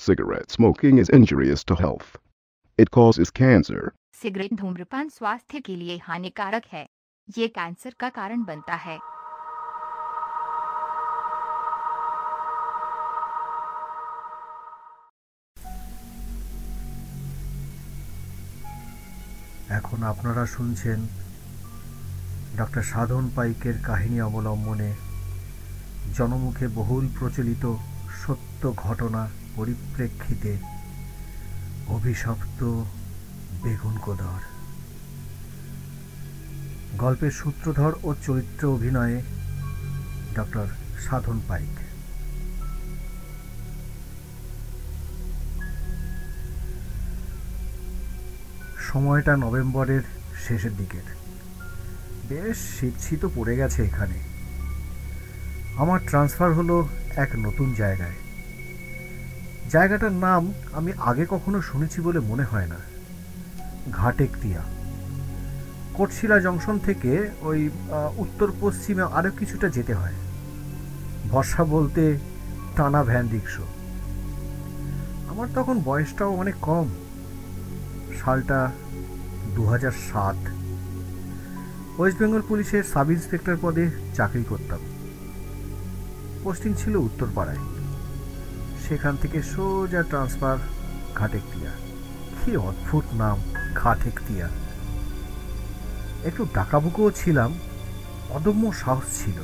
Cigarette smoking is injurious to health. It causes cancer. Cigarette धूम्रपान स्वास्थ्य के लिए हानिकारक है। ये कैंसर का कारण बनता है। এখন আপনারা শুনছেন ডক্টর সাধন পাইকের কাহিনী অবলম্বনে জনমুখে বহুল প্রচলিত সত্য ঘটনা পরিপ্রেক্ষিতে অভিশপ্ত বেগুনকোদর। গল্পের সূত্রধর ও চরিত্র অভিনয়ে ডক্টর সাধন পাইক। সময়টা নভেম্বরের শেষের দিকের। বেশ শীত পড়ে গেছে এখানে। আমার ট্রান্সফার হলো এক নতুন জায়গায়। জায়গাটার নাম আমি আগে কখনো শুনেছি বলে মনে হয় না। ঘাটেকতিয়া। কোটশিলা জংশন থেকে ওই উত্তর পশ্চিমে আরও কিছুটা যেতে হয়। ভরসা বলতে টানা ভ্যান রিক্সো। আমার তখন বয়সটাও অনেক কম। সালটা 2007। ওয়েস্ট বেঙ্গল পুলিশের সাব ইন্সপেক্টর পদে চাকরি করতাম। পোস্টিং ছিল উত্তরপাড়ায়। সেখান থেকে সোজা ট্রান্সফার ঘাটেকতিয়া। কি অদ্ভুত নাম, ঘাটেকতিয়া। একটু ডাকাবুকোও ছিলাম। অদম্য সাহস ছিল।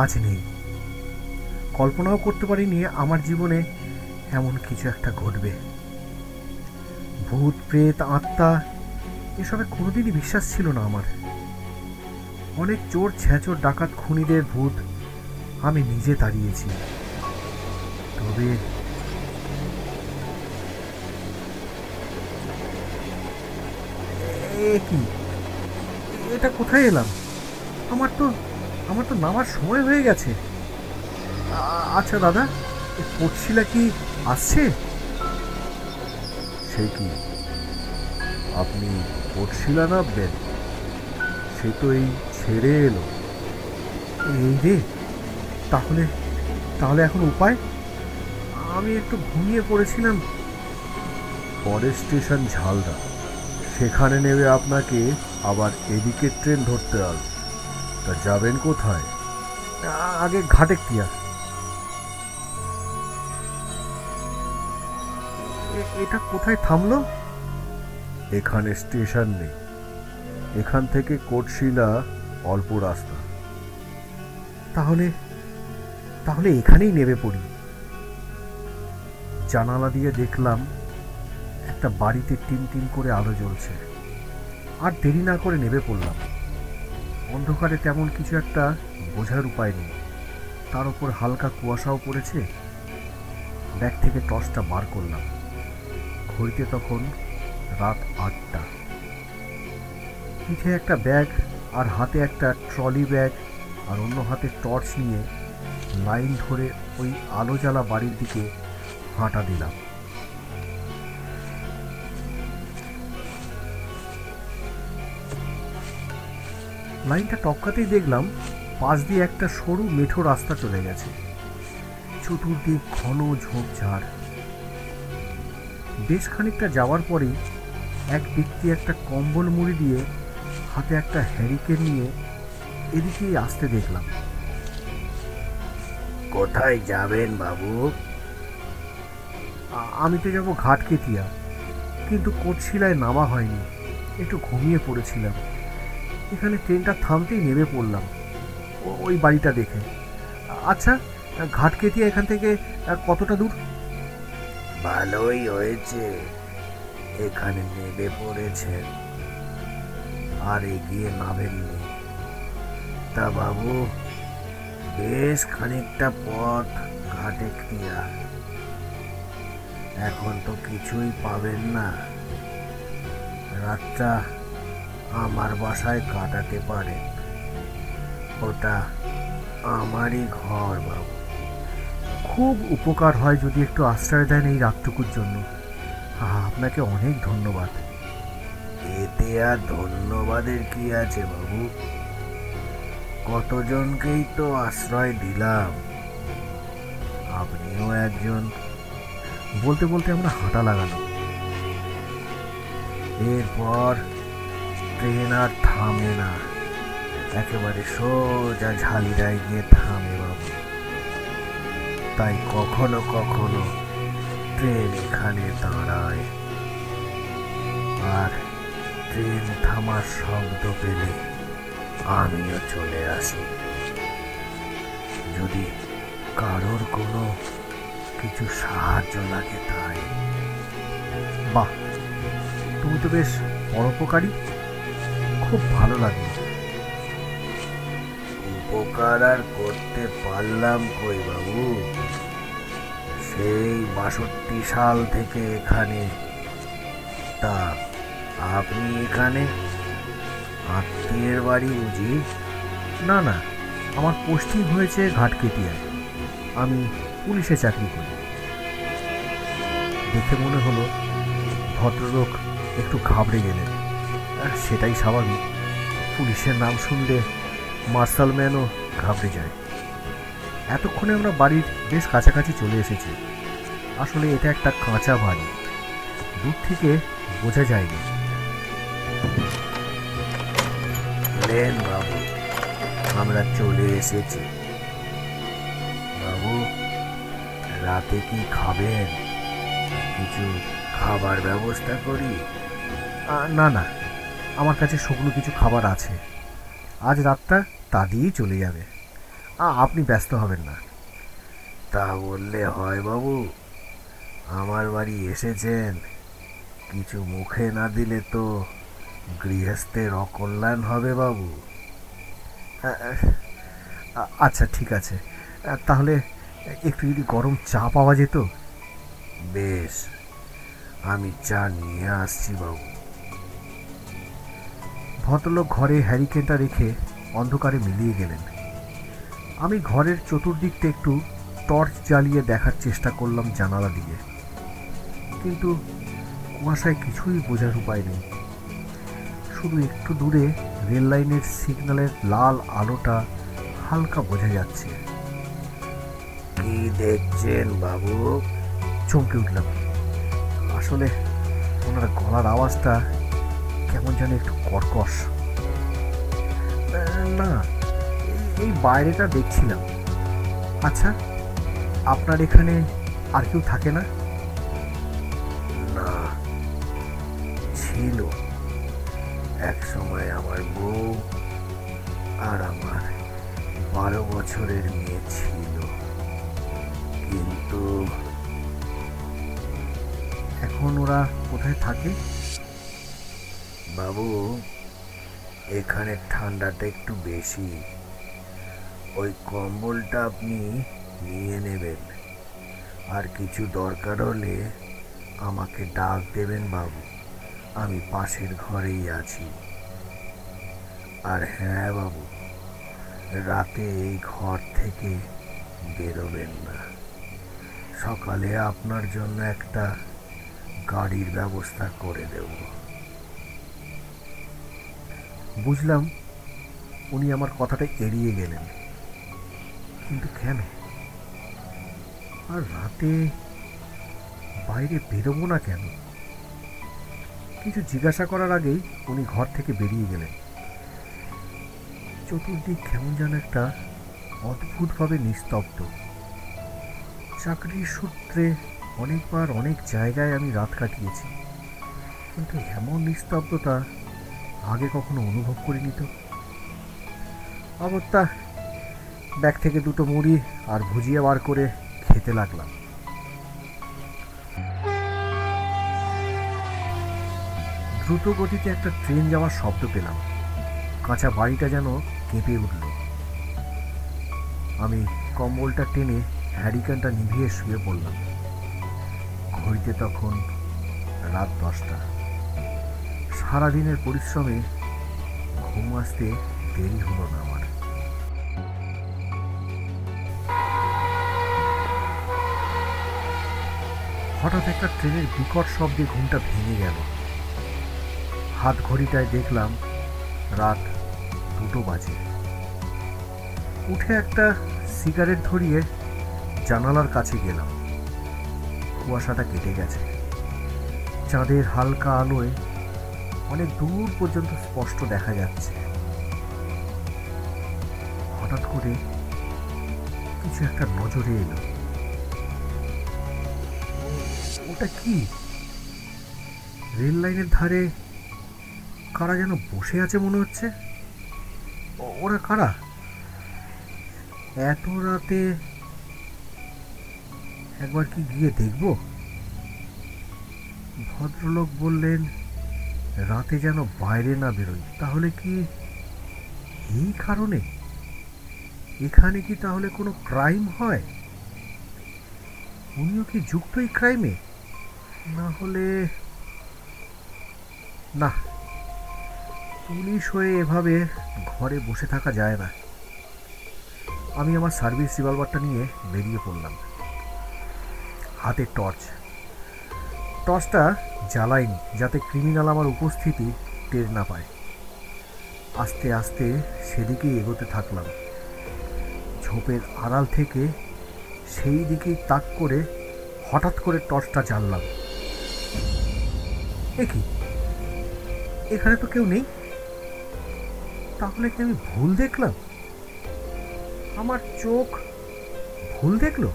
আজ নেই। কল্পনাও করতে পারিনি আমার জীবনে এমন কিছু একটা ঘটবে। ভূত প্রেত আত্মা এসবে কোনোদিনই বিশ্বাস ছিল না আমার। অনেক চোর ছেঁচোর ডাকাত খুনিদের ভূত আমি নিজে তাড়িয়েছি। তবে কি এটা কোথায় এলাম? আমার তো নামার সময় হয়ে গেছে। আচ্ছা দাদা, কোটশিলা কি আসছে? সে কি, আপনি কোটশিলা নামবেন? সে তো এই ছেড়ে এলো। এই রে, তাহলে এখন উপায়? আমি একটু ঘুমিয়ে পড়েছিলাম। পরের স্টেশন ঝালদা। সেখানে নেমে আপনাকে আবার এদিকে ট্রেন ধরতে হবে। তা যাবেন কোথায়? আগে ঘাটেকতিয়া। এটা কোথায় থামলো? এখানে স্টেশন নেই। এখান থেকে কোটশিলা অল্প রাস্তা। তাহলে এখানেই নেমে পড়ি। জানালা দিয়ে দেখলাম একটা বাড়িতে টিম করে আলো জ্বলছে। আর দেরি না করে নেমে পড়লাম। অন্ধকারে তেমন কিছু একটা বোঝার উপায় নেই। তার উপর হালকা কুয়াশাও পড়েছে। ব্যাগ থেকে টর্চটা বার করলাম। ঘড়িতে তখন রাত 8টা। পিঠে একটা ব্যাগ আর হাতে একটা ট্রলি ব্যাগ আর অন্য হাতে টর্চ নিয়ে লাইন ধরে ওই আলো জ্বালা বাড়ির দিকে হাঁটা দিলাম। লাইনটা টপকাতেই দেখলাম পাশ দিয়ে একটা সরু মেঠো রাস্তা চলে গেছে। চতুর্দিক ঘন ঝোপঝাড়। বেশ খানিকটা যাওয়ার পরেই এক ব্যক্তি একটা কম্বল মুড়ি দিয়ে হাতে একটা হ্যারিকেন নিয়ে এদিকেই আসতে দেখলাম। কোথায় যাবেন বাবু? আমি তো যাবো ঘাটকেতিয়া, কিন্তু কোটশিলায় নামা হয়নি। একটু ঘুমিয়ে পড়েছিলাম। এখানে ট্রেনটা থামতেই নেমে পড়লাম ওই বাড়িটা দেখে। আচ্ছা, ঘাটকেতিয়া এখান থেকে কতটা দূর? ভালোই হয়েছে এখানে নেমে পড়েছেন, আর এগিয়ে নামেননি। তা বাবু, বেশ খানিকটা পথ ঘাটেকতিয়া। এখন তো কিছুই পাবেন না। রাতটা আমার বাসায় কাটাতে পারেন। ওটা আমারই ঘর বাবু। খুব উপকার হয় যদি একটু আশ্রয় দেন এই রাতটুকুর জন্য। আপনাকে অনেক ধন্যবাদ। এতে আর ধন্যবাদের কি আছে বাবু? কতজনকেই তো আশ্রয় দিলাম। আপনিও একজন। বলতে বলতে আমরা হাঁটা লাগালাম। এরপর ট্রেন আর থামে না, একেবারে সোজা ঝালিরায় গিয়ে থামে বাবু। তাই কখনো কখনো ট্রেন এখানে দাঁড়ায়, আর ট্রেন থামার শব্দ পেলে আমিও চলে আসি, যদি কারোর কোনো কিছু সাহায্য লাগে তাই। বাহ, তুমি তো বেশ পরোপকারী, খুব ভালো লাগলো। উপকার আর করতে পারলাম কই বাবু, সেই 62 সাল থেকে এখানে। তা আপনি এখানে আত্মীয়ের বাড়ি বুঝি? না না, আমার পোস্টিং হয়েছে ঘাটকেটিয়ায়, আমি পুলিশে চাকরি করি। দেখে মনে হলো ভদ্রলোক একটু ঘাবড়ে গেলেন। সেটাই স্বাভাবিক, পুলিশের নাম শুনলে মার্শালম্যানও ঘাবড়ে যায়। এতক্ষণে আমরা বাড়ির বেশ কাছাকাছি চলে এসেছি। আসলে এটা একটা কাঁচা বাড়ি, দূর থেকে বোঝা যায়নি। বাবু, আমরা চলে এসেছি। বাবু, রাতে কি খাবেন? কিছু খাবার ব্যবস্থা করি? না না, আমার কাছে শুকনো কিছু খাবার আছে, আজ রাতটা তা দিয়েই চলে যাবে। আপনি ব্যস্ত হবেন না। তা বললে হয় বাবু, আমার বাড়ি এসেছেন, কিছু মুখে না দিলে তো গৃহস্থের অকল্যাণ হবে বাবু। আচ্ছা ঠিক আছে, তাহলে একটু যদি গরম চা পাওয়া যেত। বেশ, আমি চা নিয়ে আসছি বাবু। ভদ্রলোক ঘরে হ্যারিকেনটা রেখে অন্ধকারে মিলিয়ে গেলেন। আমি ঘরের চতুর্দিকটা একটু টর্চ জ্বালিয়ে দেখার চেষ্টা করলাম জানালা দিয়ে, কিন্তু কুয়াশায় কিছুই বোঝার উপায় নেই। শুধু একটু দূরে রেল লাইনের সিগন্যালের লাল আলোটা হালকা বোঝা যাচ্ছে। কি দেখছেন বাবু? চমকে উঠলাম। আসলে ওনার গলার আওয়াজটা কেমন যেন একটু কর্কশ। না, এই বাইরেটা দেখছিলাম। আচ্ছা, আপনার এখানে আর কেউ থাকে না? না, ছিল এক সময় আমার বউ আর আমার 12 বছরের মেয়ে ছিল, কিন্তু এখন ওরা কোথায় থাকে? বাবু, এখানে ঠান্ডাটা একটু বেশি, ওই কম্বলটা আপনি নিয়ে নেবেন, আর কিছু দরকার হলে আমাকে ডাক দেবেন বাবু, আমি পাশের ঘরেই আছি। আর হ্যাঁ বাবু, রাতে এই ঘর থেকে বেরোবেন না, সকালে আপনার জন্য একটা গাড়ির ব্যবস্থা করে দেব। বুঝলাম উনি আমার কথাটা এড়িয়ে গেলেন, কিন্তু কেন? আর রাতে বাইরে বেরোবো না কেন? কিছু জিজ্ঞাসা করার আগেই উনি ঘর থেকে বেরিয়ে গেলেন। চতুর্দিক কেমন যেন একটা অদ্ভুতভাবে নিস্তব্ধ। চাকরির সূত্রে অনেকবার অনেক জায়গায় আমি রাত কাটিয়েছি, কিন্তু এমন নিস্তব্ধতা আগে কখনো অনুভব করিনি তো। অগত্যা ব্যাগ থেকে দুটো মুড়ি আর ভুজিয়া বার করে খেতে লাগলাম। দ্রুত গতিতে একটা ট্রেন যাওয়ার শব্দ পেলাম। কাঁচা বাড়িটা যেন কেঁপে উঠল। আমি কম্বলটা টেনে হ্যারিকেনটা নিভিয়ে শুয়ে পড়লাম। ঘড়িতে তখন রাত 10টা। সারাদিনের পরিশ্রমে ঘুম আসতে দেরি হলো না আমার। হঠাৎ একটা ট্রেনের বিকট শব্দে ঘুমটা ভেঙে গেল। হাত ঘড়িটায় দেখলাম রাত 2টো বাজে। উঠে একটা সিগারেট ধরিয়ে জানালার কাছে গেলাম। কুয়াশাটা কেটে গেছে, চাঁদের হালকা আলোয় অনেক দূর পর্যন্ত স্পষ্ট দেখা যাচ্ছে। হঠাৎ করে কিছু একটা নজরে এলো। ওটা কি? রেল লাইনের ধারে কারা যেন বসে আছে মনে হচ্ছে। ওরা কারা? এত রাতে একবার কি গিয়ে দেখব? ভদ্রলোক বললেন রাতে যেন বাইরে না বেরোই। তাহলে কি এই কারণে? এখানে কি তাহলে কোনো ক্রাইম হয়? উনিও কি যুক্ত এই ক্রাইমে? না হলে না, পুলিশ হয়ে এভাবে ঘরে বসে থাকা যায় না। আমি আমার সার্ভিস রিভলভারটা নিয়ে বেরিয়ে পড়লাম। হাতে টর্চটা জ্বালাইনি যাতে ক্রিমিনাল আমার উপস্থিতি টের না পায়। আস্তে আস্তে সেদিকেই এগোতে থাকলাম। ঝোপের আড়াল থেকে সেই দিকেই তাক করে হঠাৎ করে টর্চটা জ্বাললাম। কি, এখানে তো কেউ নেই। তাহলে কি আমি ভুল দেখলাম? আমার চোখ ভুল দেখলো?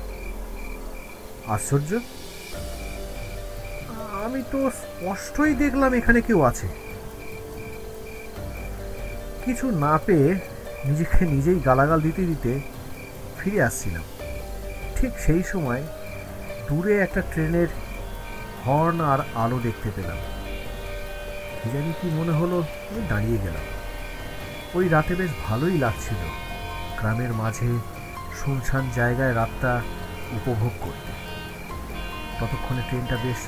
আশ্চর্য, আমি তো স্পষ্টই দেখলাম এখানে কেউ আছে। কিছু না পেয়ে নিজেকে নিজেই গালাগাল দিতে দিতে ফিরে আসছিলাম। ঠিক সেই সময় দূরে একটা ট্রেনের হর্ন আর আলো দেখতে পেলাম। কি জানি কি মনে হলো, আমি দাঁড়িয়ে গেলাম। ওই রাতে বেশ ভালোই লাগছিল গ্রামের মাঝে শুনশান জায়গায় রাতটা উপভোগ করতে। ততক্ষণে ট্রেনটা বেশ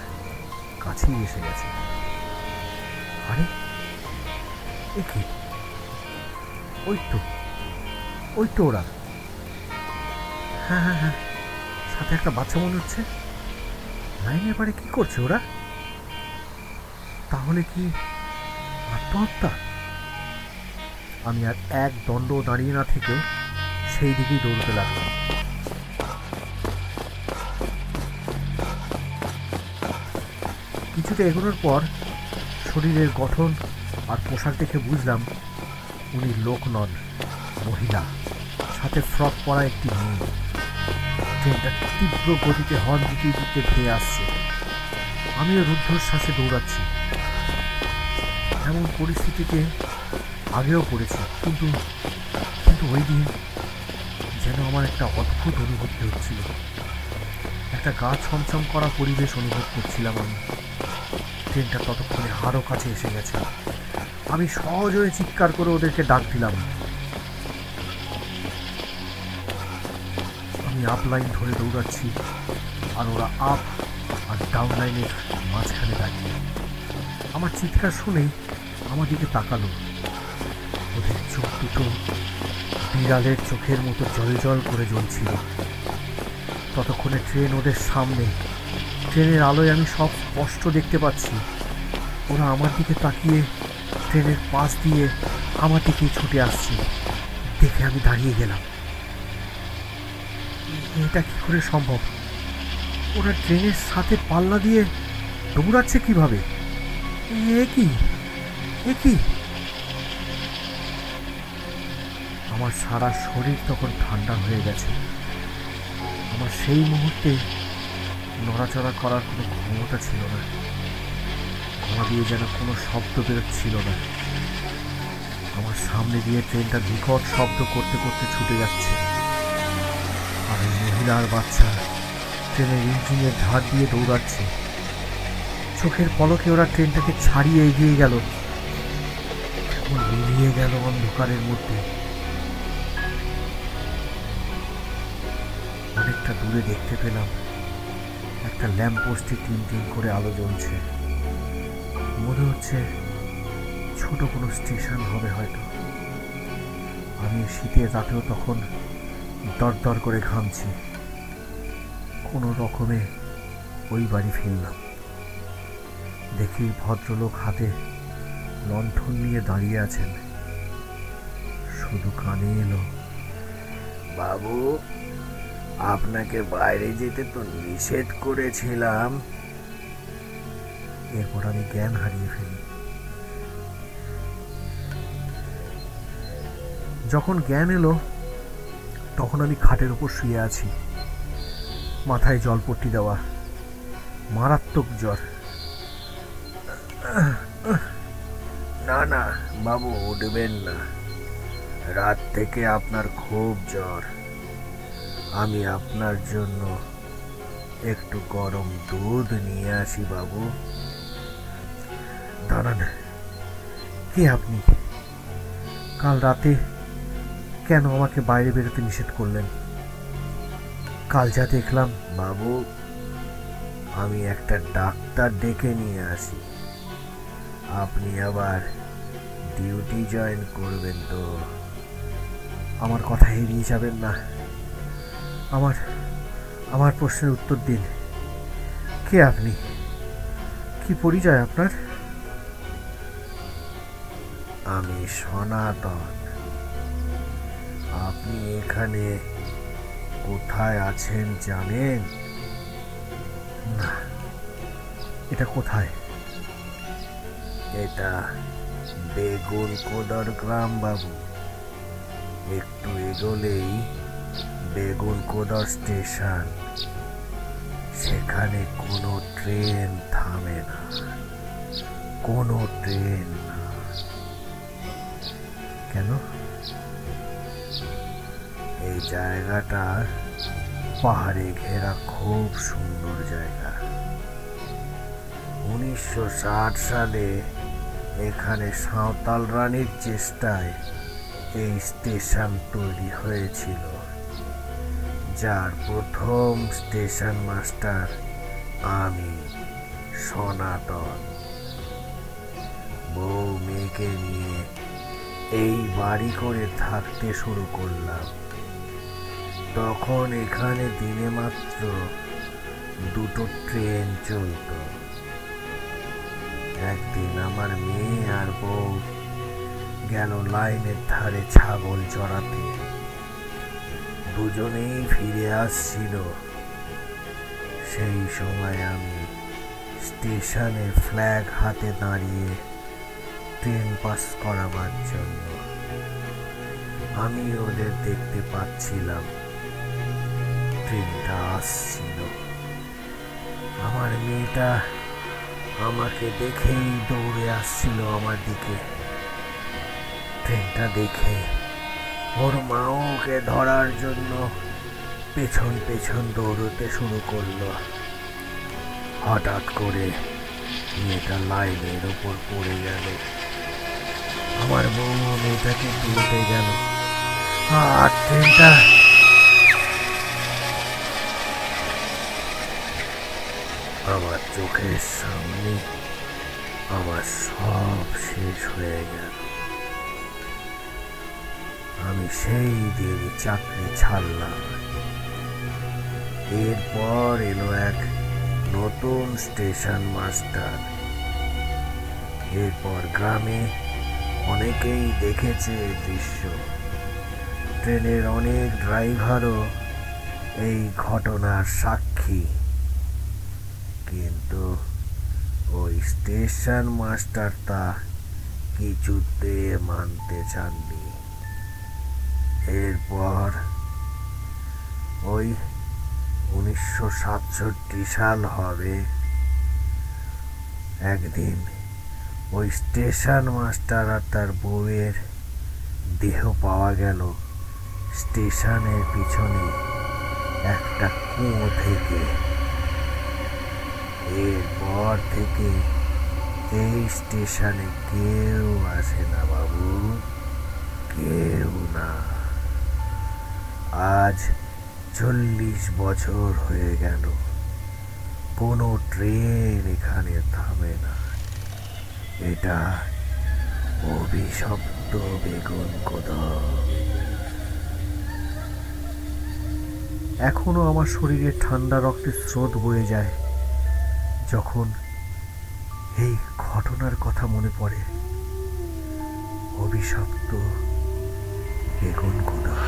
কাছেই এসে গেছে। আরে কি, ওই তো ওরা। হ্যাঁ, সাথে একটা বাচ্চা মনে হচ্ছে। লাইনের পারে কি করছে ওরা? তাহলে কি আত্মহত্যা? আমি আর এক দণ্ড দাঁড়িয়ে না থেকে সেই দিকেই দৌড়তে লাগলাম। কিছুটা এগোনোর পর শরীরের গঠন আর পোশাক দেখে বুঝলাম উনি লোক নন, মহিলা, সাথে ফ্রক পরা একটি মেয়ে। ট্রেনটা তীব্র গতিতে হর্ন দিতে দিতে ধেয়ে আসছে। আমিও রুদ্ধশ্বাসে দৌড়াচ্ছি। এমন পরিস্থিতিতে আগেও পড়েছি, কিন্তু ওই দিন যেন আমার একটা অদ্ভুত অনুভূতি হচ্ছিল। একটা গা ছমছম করা পরিবেশ অনুভব করছিলাম আমি। ট্রেনটা ততক্ষণে আরও কাছে এসে গেছে। আমি সহজে চিৎকার করে ওদেরকে ডাক দিলাম। আমি আপ লাইন ধরে দৌড়াচ্ছি, আর ওরা আপ আর ডাউন লাইনের মাঝখানে দাঁড়িয়ে। আমার চিৎকার শুনেই আমার দিকে তাকালো। ওদের চোখ দুটো বিড়ালের চোখের মতো জল করে জ্বলছিল। ততক্ষণে ট্রেন ওদের সামনে। ট্রেনের আলোয় আমি সব স্পষ্ট দেখতে পাচ্ছি। ওরা আমার দিকে তাকিয়ে ট্রেনের পাশ দিয়ে আমার দিকেই ছুটে আসছে। দেখে আমি দাঁড়িয়ে গেলাম। এটা কি করে সম্ভব? ওরা ট্রেনের সাথে পাল্লা দিয়ে দৌড়াচ্ছে কিভাবে? এ কি? আমার সারা শরীর তখন ঠান্ডা হয়ে গেছে। আমার সেই মুহূর্তে নড়াচড়া করার কোনো ক্ষমতা ছিল না। গলা দিয়ে যেন কোনো শব্দ বেরোচ্ছিল না। আমার সামনে দিয়ে ট্রেনটা বিকট শব্দ করতে করতে ছুটে যাচ্ছে, আর ওই মহিলা আর বাচ্চা ট্রেনের ইঞ্জিনের ধার দিয়ে দৌড়াচ্ছে। চোখের পলকে ওরা ট্রেনটাকে ছাড়িয়ে এগিয়ে গেল, কেমন মিলিয়ে গেল অন্ধকারের মধ্যে। অনেকটা দূরে দেখতে পেলাম একটা ল্যাম্পপোস্টে টিম করে আলো জ্বলছে। মনে হচ্ছে ছোট কোনো স্টেশন হবে হয়তো। আমি শীতের রাতেও তখন দরদর করে ঘামছি। কোনো রকমে ওই বাড়ি ফিরলাম। দেখি ভদ্রলোক হাতে লণ্ঠন নিয়ে দাঁড়িয়ে আছেন। শুধু কানে এলো, বাবু আপনাকে বাইরে যেতে তো নিষেধ করেছিলাম। এরপর আমি জ্ঞান হারিয়ে ফেলি। যখন জ্ঞান এলো তখন আমি খাটের উপর শুয়ে আছি, মাথায় জলপট্টি দেওয়া, মারাত্মক জ্বর। না না বাবু, উঠবেন না, রাত থেকে আপনার খুব জ্বর। আমি আপনার জন্য একটু গরম দুধ নিয়ে আসি বাবু। দাঁড়ান, কে আপনি? কাল রাতে কেন আমাকে বাইরে বেরোতে নিষেধ করলেন? কাল যা দেখলাম। বাবু, আমি একটা ডাক্তার ডেকে নিয়ে আসি। আপনি আবার ডিউটি জয়েন করবেন তো? আমার কথা এড়িয়ে যাবেন না। আমার প্রশ্নের উত্তর দিন। কে আপনি? কি পরিচয় আপনার? আমি সনাতন। আপনি এখানে কোথায় আছেন জানেন? না। এটা কোথায়? এটা বেগুন কোদর গ্রাম বাবু। একটু এগোলেই বেগুন কোদর স্টেশন। সেখানে কোনো ট্রেন থামে না, কোনো ট্রেন না। কেন? এই জায়গাটা পাহাড়ে ঘেরা খুব সুন্দর জায়গা। 1960 সালে এখানে সাঁওতাল রানীর চেষ্টায় এই স্টেশন তৈরি হয়েছিল, যার প্রথম স্টেশন মাস্টার আমি, সনাতন। বউ মেয়েকে নিয়ে এই বাড়ি করে থাকতে শুরু করলাম। তখন এখানে দিনে মাত্র 2টো ট্রেন চলত। একদিন আমার মেয়ে আর বউ গেল লাইনের ধারে ছাগল চড়াতে। দুজনেই ফিরে আসছিল। সেই সময় আমি স্টেশনে ফ্ল্যাগ হাতে দাঁড়িয়ে ট্রেন পাস করাবার জন্য। আমি ওদের দেখতে পাচ্ছিলাম। ট্রেনটা আসছিল। আমার মেয়েটা আমাকে দেখেই দৌড়ে আসছিল আমার দিকে। ট্রেনটা দেখে ওর মাও ওকে ধরার জন্য পেছন পেছন দৌড়তে শুরু করলো। হঠাৎ করে মেয়েটা লাইনের ওপর পড়ে গেল। আমার বউ মেয়েটাকে তুলতে গেল, আর ট্রেনটা আমার চোখের সামনে আমার সব শেষ হয়ে গেল। আমি সেই দিন চাকরি ছাড়লাম। এরপর এলো এক নতুন স্টেশন মাস্টার। এরপর গ্রামে অনেকেই দেখেছে এই দৃশ্য। ট্রেনের অনেক ড্রাইভারও এই ঘটনার সাক্ষী। কিন্তু ওই স্টেশন মাস্টার তা কিছুতে মানতে চাননি। এরপর ওই 1967 সাল হবে। একদিন ওই স্টেশন মাস্টার আর তার বউয়ের দেহ পাওয়া গেল স্টেশনের পিছনে একটা কুয়ো থেকে। এরপর থেকে এই স্টেশনে কেউ আসে না বাবু, কেউ না। আজ 40 বছর হয়ে গেল, কোনো ট্রেন এখানে থামে না। এটা অভিশপ্ত বেগুন কোদর। এখনো আমার শরীরে ঠান্ডা রক্তের স্রোত বয়ে যায় যখন এই ঘটনার কথা মনে পড়ে। অভিশপ্ত বেগুন কোদর।